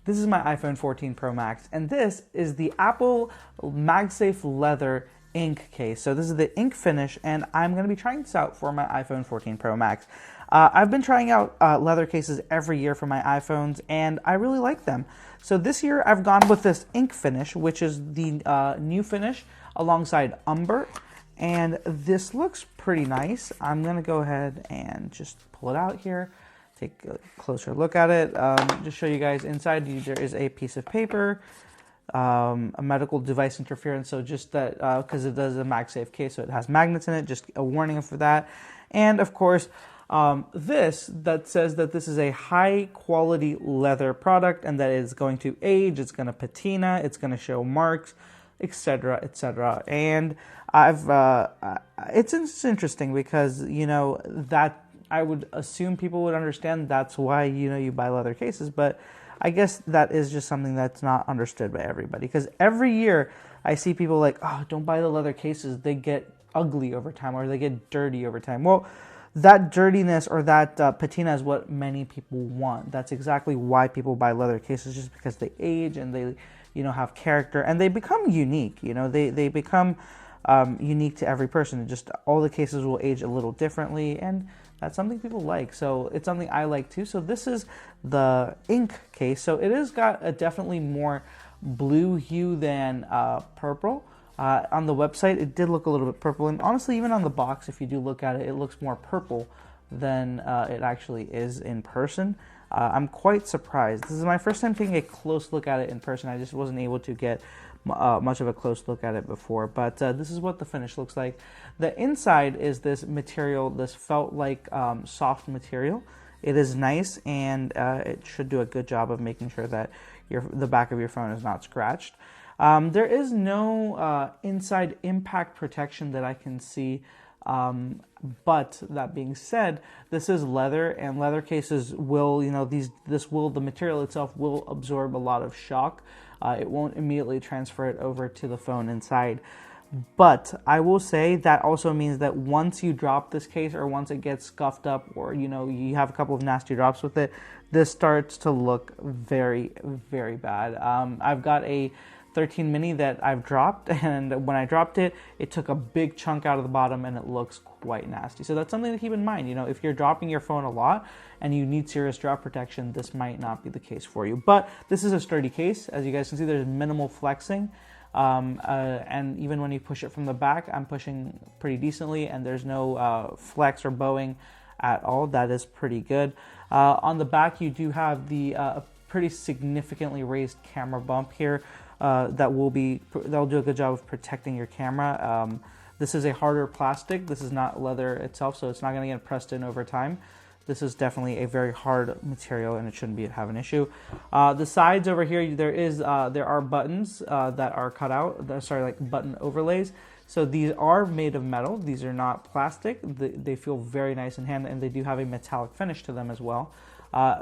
This is my iPhone 14 Pro Max, and this is the Apple MagSafe Leather ink case. So this is the ink finish, and I'm going to be trying this out for my iPhone 14 Pro Max. I've been trying out leather cases every year for my iPhones, and I really like them. So this year I've gone with this ink finish, which is the new finish alongside umber, and this looks pretty nice. I'm going to go ahead and just pull it out here. Take a closer look at it. Just show you guys inside. There is a piece of paper, a medical device interference. So just that because it does a MagSafe case, so it has magnets in it. Just a warning for that. And of course, this that says that this is a high quality leather product and that it's going to age. It's going to patina. It's going to show marks, etc., etc. And it's interesting because that. I would assume people would understand that's why you buy leather cases, but I guess that is just something that's not understood by everybody, because every year I see people like, oh, don't buy the leather cases, they get ugly over time or they get dirty over time. Well, that dirtiness or that patina is what many people want. That's exactly why people buy leather cases, just because they age and they have character and they become unique. They become unique to every person. Just all the cases will age a little differently, and that's something people like. So it's something I like too. So this is the ink case. So it has got a definitely more blue hue than purple. On the website, it did look a little bit purple, and honestly, even on the box, if you do look at it, it looks more purple than it actually is in person. I'm quite surprised. This is my first time taking a close look at it in person. I just wasn't able to get much of a close look at it before, but this is what the finish looks like. The inside is this material, this felt-like soft material. It is nice, and it should do a good job of making sure that the back of your phone is not scratched. There is no inside impact protection that I can see. But that being said, this is leather, and leather cases will, the material itself will absorb a lot of shock. It won't immediately transfer it over to the phone inside. But I will say that also means that once you drop this case, or once it gets scuffed up, or you have a couple of nasty drops with it, this starts to look very, very bad. I've got a 13 mini that I've dropped, and when I dropped it, it took a big chunk out of the bottom, and it looks quite nasty. So that's something to keep in mind. If you're dropping your phone a lot and you need serious drop protection, this might not be the case for you. But this is a sturdy case. As you guys can see, there's minimal flexing, and even when you push it from the back, I'm pushing pretty decently, and there's no flex or bowing at all. That is pretty good. On the back, you do have the pretty significantly raised camera bump here. That'll do a good job of protecting your camera. This is a harder plastic. This is not leather itself, so it's not going to get pressed in over time. This is definitely a very hard material, and it shouldn't have an issue. The sides over here, there are buttons that are cut out. Like button overlays. So these are made of metal. These are not plastic. They feel very nice in hand, and they do have a metallic finish to them as well.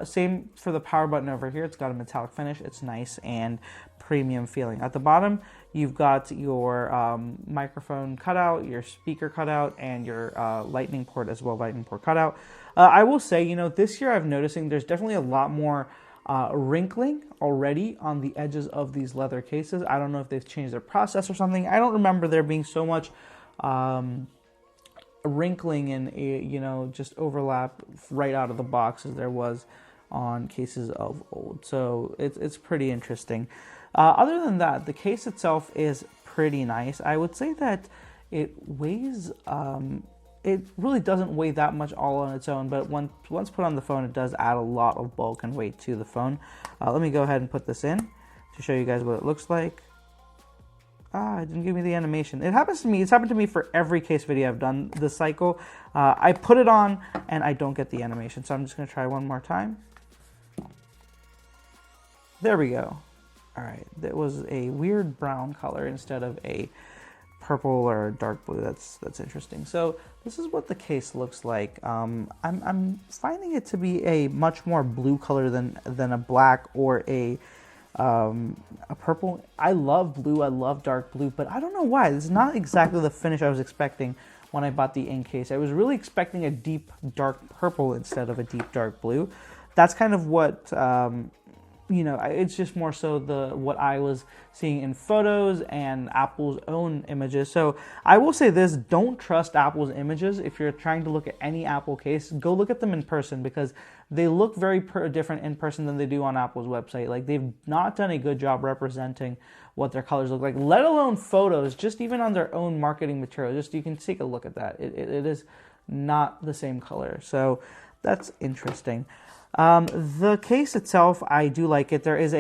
Same for the power button over here. It's got a metallic finish. It's nice and premium feeling. At the bottom, you've got your microphone cutout, your speaker cutout, and your lightning port as well, lightning port cutout. I will say, this year I'm noticing there's definitely a lot more wrinkling already on the edges of these leather cases. I don't know if they've changed their process or something. I don't remember there being so much wrinkling and just overlap right out of the box as there was on cases of old. So it's pretty interesting. Other than that, the case itself is pretty nice. I would say that it weighs, it really doesn't weigh that much all on its own, but once put on the phone, it does add a lot of bulk and weight to the phone. Let me go ahead and put this in to show you guys what it looks like. It didn't give me the animation. It happens to me. It's happened to me for every case video I've done this cycle. I put it on and I don't get the animation, so I'm just going to try one more time. There we go. All right, that was a weird brown color instead of a purple or dark blue. That's interesting. So this is what the case looks like. I'm finding it to be a much more blue color than a black or a purple. I love blue. I love dark blue, but I don't know why. This is not exactly the finish I was expecting when I bought the ink case. I was really expecting a deep dark purple instead of a deep dark blue. That's kind of what it's just more so what I was seeing in photos and Apple's own images. So I will say this, don't trust Apple's images. If you're trying to look at any Apple case, go look at them in person, because they look very different in person than they do on Apple's website. Like, they've not done a good job representing what their colors look like, let alone photos, just even on their own marketing material. Just, you can take a look at that. It is not the same color. So that's interesting. The case itself, I do like it. There is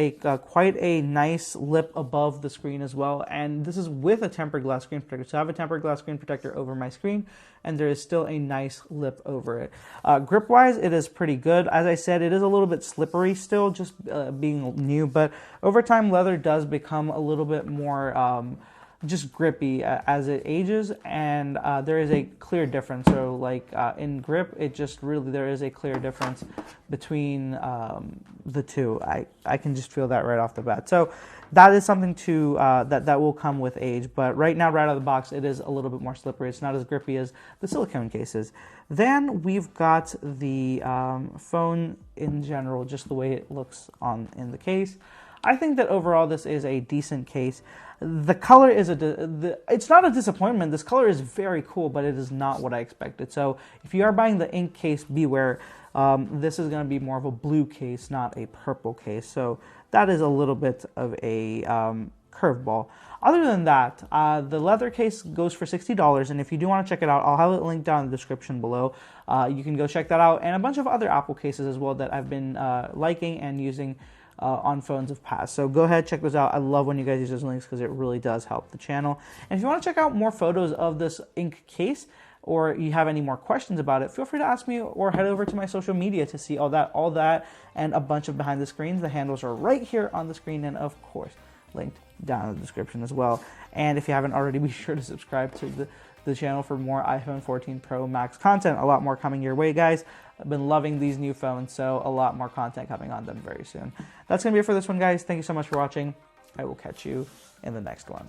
quite a nice lip above the screen as well, and this is with a tempered glass screen protector. So I have a tempered glass screen protector over my screen, and there is still a nice lip over it. Grip-wise, it is pretty good. As I said, it is a little bit slippery still, just being new, but over time, leather does become a little bit more just grippy as it ages, and there is a clear difference. So like in grip, there is a clear difference between the two. I can just feel that right off the bat. So that is something that will come with age, but right now, right out of the box, it is a little bit more slippery. It's not as grippy as the silicone cases. Then we've got the phone in general, just the way it looks in the case. I think that overall this is a decent case. The color is it's not a disappointment. This color is very cool, but it is not what I expected. So if you are buying the ink case, beware. This is going to be more of a blue case, not a purple case. So that is a little bit of a curveball. Other than that, the leather case goes for $60, and if you do want to check it out, I'll have it linked down in the description below. You can go check that out, and a bunch of other Apple cases as well that I've been liking and using on phones of past. So go ahead, check those out. I love when you guys use those links because it really does help the channel. And if you want to check out more photos of this ink case, or you have any more questions about it, feel free to ask me or head over to my social media to see all that, and a bunch of behind the screens. The handles are right here on the screen, and of course, linked down in the description as well. And if you haven't already, be sure to subscribe to the channel for more iPhone 14 Pro Max content. A lot more coming your way, guys. I've been loving these new phones, so a lot more content coming on them very soon. That's going to be it for this one, guys. Thank you so much for watching. I will catch you in the next one.